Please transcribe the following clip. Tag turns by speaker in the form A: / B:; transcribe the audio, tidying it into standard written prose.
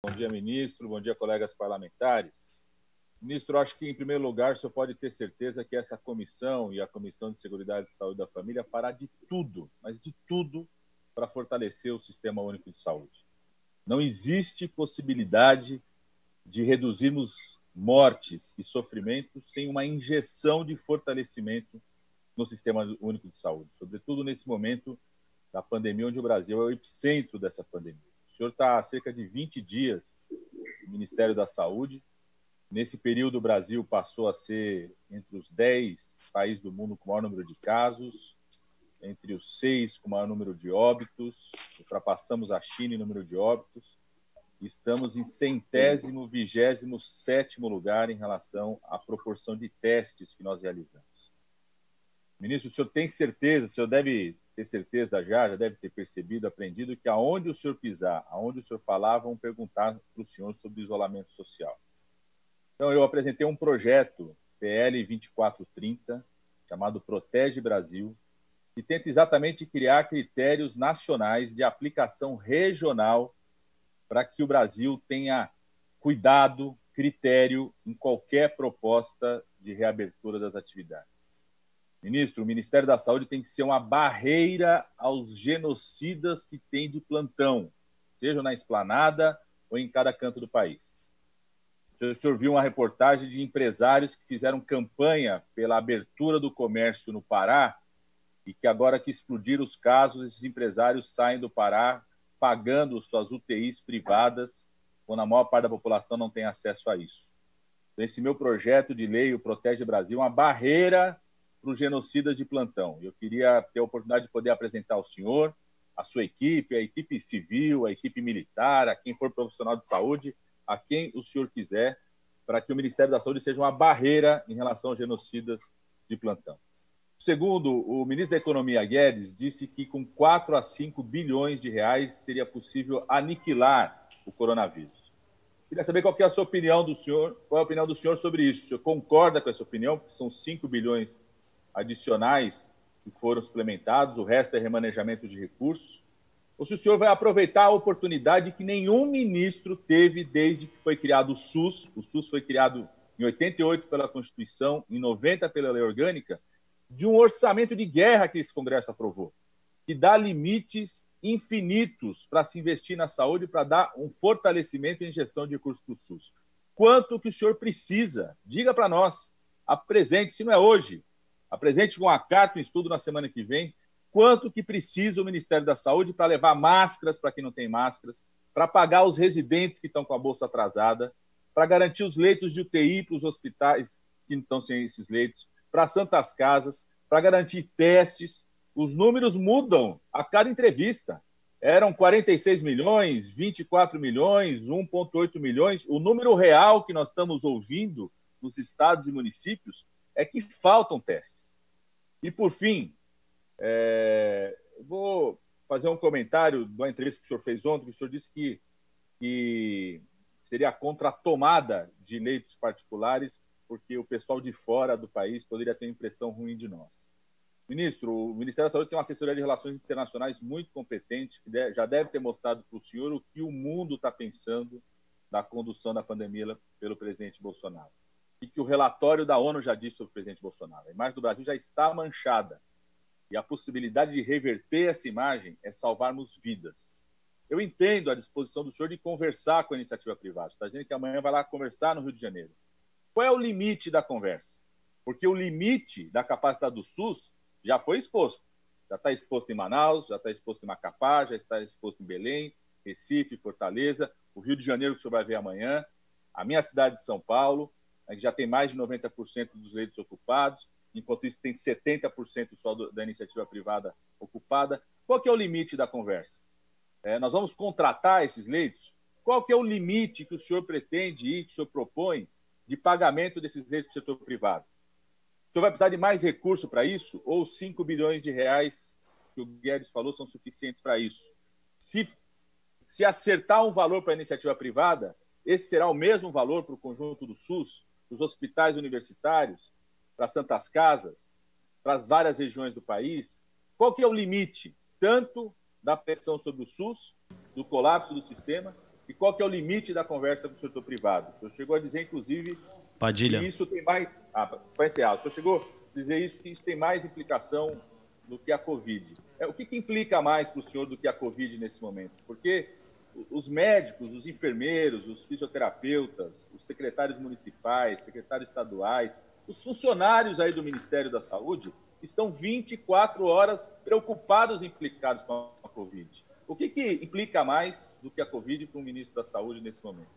A: Bom dia, ministro. Bom dia, colegas parlamentares. Ministro, acho que, em primeiro lugar, o senhor pode ter certeza que essa comissão e a Comissão de Seguridade e Saúde da Família fará de tudo, mas de tudo, para fortalecer o Sistema Único de Saúde. Não existe possibilidade de reduzirmos mortes e sofrimentos sem uma injeção de fortalecimento no Sistema Único de Saúde, sobretudo nesse momento da pandemia, onde o Brasil é o epicentro dessa pandemia. O senhor está há cerca de 20 dias no Ministério da Saúde. Nesse período, o Brasil passou a ser entre os 10 países do mundo com o maior número de casos, entre os 6 com o maior número de óbitos, ultrapassamos a China em número de óbitos, e estamos em 127º lugar em relação à proporção de testes que nós realizamos. Ministro, o senhor tem certeza, o senhor deve ter certeza já deve ter percebido, aprendido, que aonde o senhor pisar, aonde o senhor falar, vão perguntar para o senhor sobre isolamento social. Então, eu apresentei um projeto, PL 2430, chamado Protege Brasil, que tenta exatamente criar critérios nacionais de aplicação regional para que o Brasil tenha cuidado, critério em qualquer proposta de reabertura das atividades. Ministro, o Ministério da Saúde tem que ser uma barreira aos genocidas que tem de plantão, seja na esplanada ou em cada canto do país. O senhor viu uma reportagem de empresários que fizeram campanha pela abertura do comércio no Pará e que agora que explodiram os casos, esses empresários saem do Pará pagando suas UTIs privadas, quando a maior parte da população não tem acesso a isso. Esse meu projeto de lei, o Protege Brasil, é uma barreira para os genocidas de plantão. Eu queria ter a oportunidade de poder apresentar ao senhor, a sua equipe, a equipe civil, a equipe militar, a quem for profissional de saúde, a quem o senhor quiser, para que o Ministério da Saúde seja uma barreira em relação aos genocidas de plantão. Segundo, o ministro da Economia, Guedes, disse que com 4 a 5 bilhões de reais seria possível aniquilar o coronavírus. Queria saber qual é a sua opinião do senhor, qual é a opinião do senhor sobre isso. O senhor concorda com essa opinião, porque são 5 bilhões adicionais que foram suplementados, o resto é remanejamento de recursos, ou se o senhor vai aproveitar a oportunidade que nenhum ministro teve desde que foi criado o SUS foi criado em 88 pela Constituição, em 90 pela Lei Orgânica, de um orçamento de guerra que esse Congresso aprovou, que dá limites infinitos para se investir na saúde, para dar um fortalecimento e injeção de recursos para o SUS. Quanto que o senhor precisa? Diga para nós, apresente, se não é hoje, apresente com uma carta, um estudo na semana que vem, quanto que precisa o Ministério da Saúde para levar máscaras para quem não tem máscaras, para pagar os residentes que estão com a bolsa atrasada, para garantir os leitos de UTI para os hospitais que não estão sem esses leitos, para santas casas, para garantir testes. Os números mudam a cada entrevista. Eram 46 milhões, 24 milhões, 1,8 milhões. O número real que nós estamos ouvindo nos estados e municípios é que faltam testes. E, por fim, vou fazer um comentário de uma entrevista que o senhor fez ontem, que o senhor disse que seria contra a tomada de leitos particulares, porque o pessoal de fora do país poderia ter uma impressão ruim de nós. Ministro, o Ministério da Saúde tem uma assessoria de relações internacionais muito competente, que já deve ter mostrado para o senhor o que o mundo está pensando da condução da pandemia pelo presidente Bolsonaro. E que o relatório da ONU já disse sobre o presidente Bolsonaro. A imagem do Brasil já está manchada. E a possibilidade de reverter essa imagem é salvarmos vidas. Eu entendo a disposição do senhor de conversar com a iniciativa privada. Você está dizendo que amanhã vai lá conversar no Rio de Janeiro. Qual é o limite da conversa? Porque o limite da capacidade do SUS já foi exposto. Já está exposto em Manaus, já está exposto em Macapá, já está exposto em Belém, Recife, Fortaleza, o Rio de Janeiro, que o senhor vai ver amanhã, a minha cidade de São Paulo, que já tem mais de 90% dos leitos ocupados, enquanto isso tem 70% só da iniciativa privada ocupada. Qual que é o limite da conversa? Nós vamos contratar esses leitos? Qual que é o limite que o senhor pretende ir, que o senhor propõe, de pagamento desses leitos para o setor privado? O senhor vai precisar de mais recurso para isso? Ou 5 bilhões de reais que o Guedes falou são suficientes para isso? Se acertar um valor para a iniciativa privada, esse será o mesmo valor para o conjunto do SUS, para os hospitais universitários, para as santas casas, para as várias regiões do país? Qual que é o limite, tanto da pressão sobre o SUS, do colapso do sistema, E qual que é o limite da conversa com o setor privado? O senhor chegou a dizer, inclusive,
B: Padilha.
A: que isso tem mais... para encerrar, o senhor chegou a dizer isso, que isso tem mais implicação do que a Covid. O que implica mais para o senhor do que a Covid nesse momento? Porque os médicos, os enfermeiros, os fisioterapeutas, os secretários municipais, secretários estaduais, os funcionários aí do Ministério da Saúde estão 24 horas preocupados e implicados com a Covid. O que implica mais do que a Covid para o ministro da Saúde nesse momento?